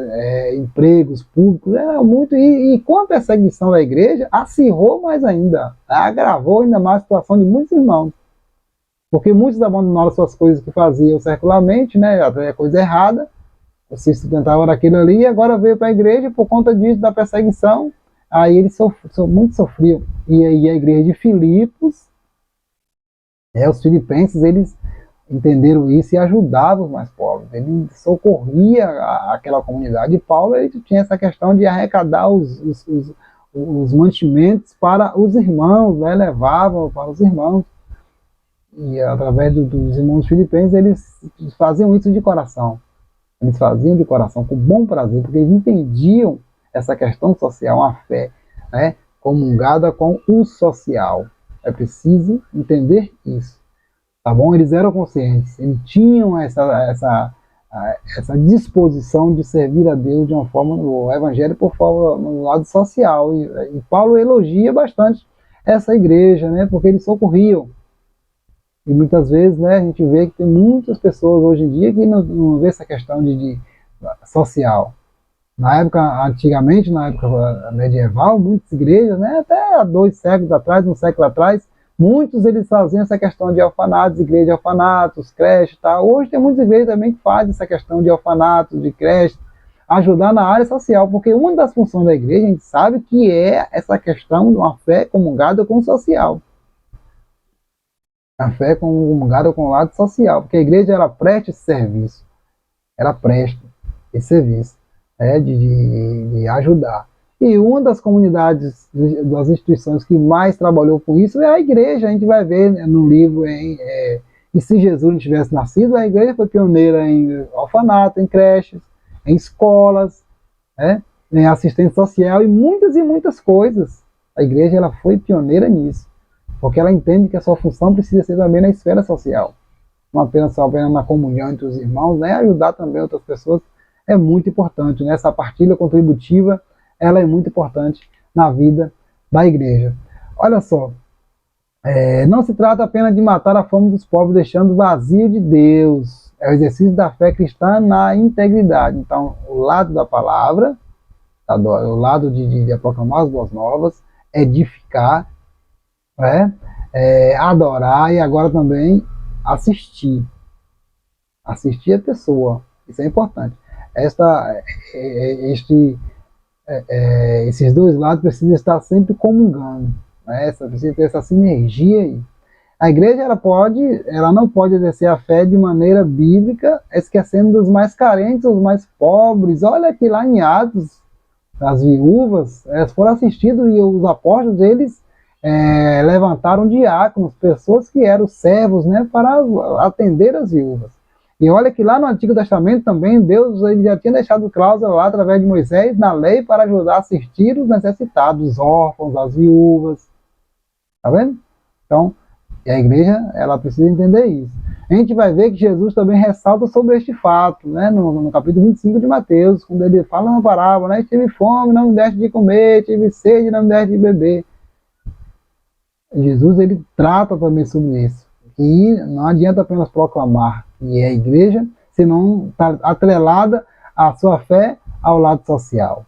S1: empregos públicos, era muito, e com a perseguição da igreja, acirrou mais ainda, agravou ainda mais a situação de muitos irmãos, porque muitos abandonaram suas coisas que faziam secularmente, né? Até coisa errada, se sustentava daquilo ali, e agora veio para a igreja por conta disso, da perseguição, aí eles muito sofriam. E aí a igreja de Filipos, os filipenses, eles entenderam isso e ajudavam os mais pobres, ele socorria aquela comunidade. E Paulo ele tinha essa questão de arrecadar os mantimentos para os irmãos, né? Levavam para os irmãos, e através dos irmãos filipenses eles faziam isso de coração. Eles faziam de coração, com bom prazer, porque eles entendiam essa questão social, a fé, né, comungada com o social. É preciso entender isso, tá bom? Eles eram conscientes, eles tinham essa disposição de servir a Deus de uma forma, no evangelho, por forma, no lado social. E Paulo elogia bastante essa igreja, né, porque eles socorriam. E muitas vezes, né, a gente vê que tem muitas pessoas hoje em dia que não vê essa questão de social. Na época, antigamente, na época medieval, muitas igrejas, né, até há 2 séculos atrás, 1 século atrás, muitos eles faziam essa questão de orfanatos, igreja de orfanatos, creche e tal. Hoje tem muitas igrejas também que fazem essa questão de orfanatos, de creche, ajudar na área social, porque uma das funções da igreja, a gente sabe que é essa questão de uma fé comungada com o social. A fé comungada com o lado social, porque a igreja ela presta esse serviço, ela presta esse serviço, de ajudar. E uma das comunidades, das instituições que mais trabalhou com isso é a igreja. A gente vai ver, né, no livro, e se Jesus não tivesse nascido, a igreja foi pioneira em orfanato, em creches, em escolas, em assistência social e muitas coisas. A igreja ela foi pioneira nisso, porque ela entende que a sua função precisa ser também na esfera social, não apenas na comunhão entre os irmãos, né? Ajudar também outras pessoas é muito importante, né? Essa partilha contributiva, ela é muito importante na vida da igreja. Olha só, não se trata apenas de matar a fome dos pobres deixando o vazio de Deus, é o exercício da fé cristã na integridade. Então, o lado da palavra, o lado de proclamar as boas novas, edificar, adorar e agora também assistir. Assistir a pessoa. Isso é importante. Esses dois lados precisam estar sempre comungando, né? Precisa ter essa sinergia aí. A igreja ela não pode exercer a fé de maneira bíblica, esquecendo dos mais carentes, os mais pobres. Olha que lá em Atos, as viúvas, elas foram assistidas e os apóstolos, eles levantaram diáconos, pessoas que eram servos, né, para atender as viúvas. E olha que lá no Antigo Testamento também, Deus ele já tinha deixado cláusula lá através de Moisés na lei para ajudar a assistir os necessitados, os órfãos, as viúvas. Tá vendo? Então, a igreja ela precisa entender isso. A gente vai ver que Jesus também ressalta sobre este fato, né, no capítulo 25 de Mateus, quando ele fala uma parábola, né, tive fome, não me deste de comer, tive sede, não me deste de beber. Jesus ele trata também sobre isso. E não adianta apenas proclamar que é a igreja, se não está atrelada a sua fé ao lado social.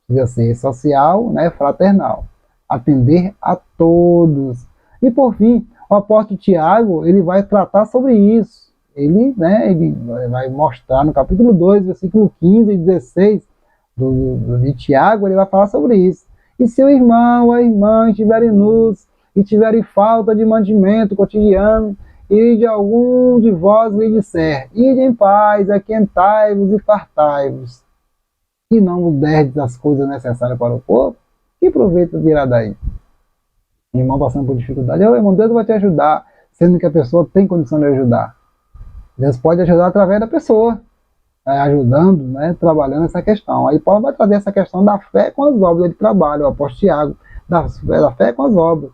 S1: Precisa ser social, né, fraternal. Atender a todos. E por fim, o apóstolo Tiago, ele vai tratar sobre isso. Ele vai mostrar no capítulo 2, versículo 15 e 16 de Tiago, ele vai falar sobre isso. E se o irmão ou a irmã estiverem nus e tiverem falta de mantimento cotidiano, e de algum de vós lhe disser, ide em paz, aquentai-vos e fartai-vos, e não vos derdes as coisas necessárias para o corpo, que proveito virá daí? Irmão passando por dificuldade, irmão, Deus vai te ajudar, sendo que a pessoa tem condição de ajudar. Deus pode ajudar através da pessoa, ajudando, né, trabalhando essa questão. Aí Paulo vai trazer essa questão da fé com as obras, ele trabalha, o apóstolo Tiago, da fé com as obras.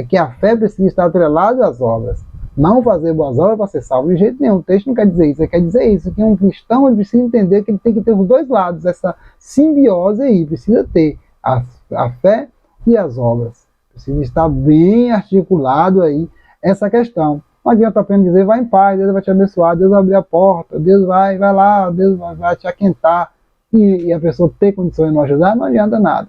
S1: Que a fé precisa estar atrelada às obras. Não fazer boas obras para ser salvo de jeito nenhum. O texto não quer dizer isso. Ele quer dizer isso, que um cristão ele precisa entender que ele tem que ter os dois lados, essa simbiose aí. Precisa ter a fé e as obras. Precisa estar bem articulado aí essa questão. Não adianta apenas dizer, vai em paz, Deus vai te abençoar, Deus vai abrir a porta, Deus vai lá, Deus vai te aquentar. E a pessoa ter condições de não ajudar, não adianta nada.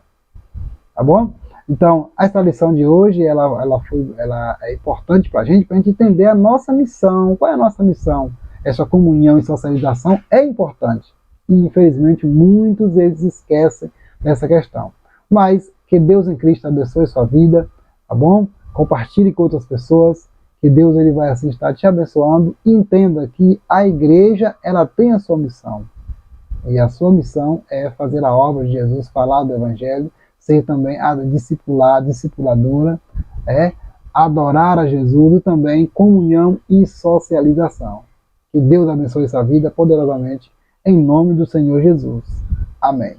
S1: Tá bom? Então, essa lição de hoje, ela é importante para a gente entender a nossa missão. Qual é a nossa missão? Essa comunhão e socialização é importante. E, infelizmente, muitos eles esquecem dessa questão. Mas, que Deus em Cristo abençoe sua vida, tá bom? Compartilhe com outras pessoas, que Deus ele vai assim estar te abençoando. E entenda que a igreja, ela tem a sua missão. E a sua missão é fazer a obra de Jesus, falar do Evangelho, ser também a discipuladora, adorar a Jesus e também comunhão e socialização. Que Deus abençoe essa vida poderosamente, em nome do Senhor Jesus. Amém.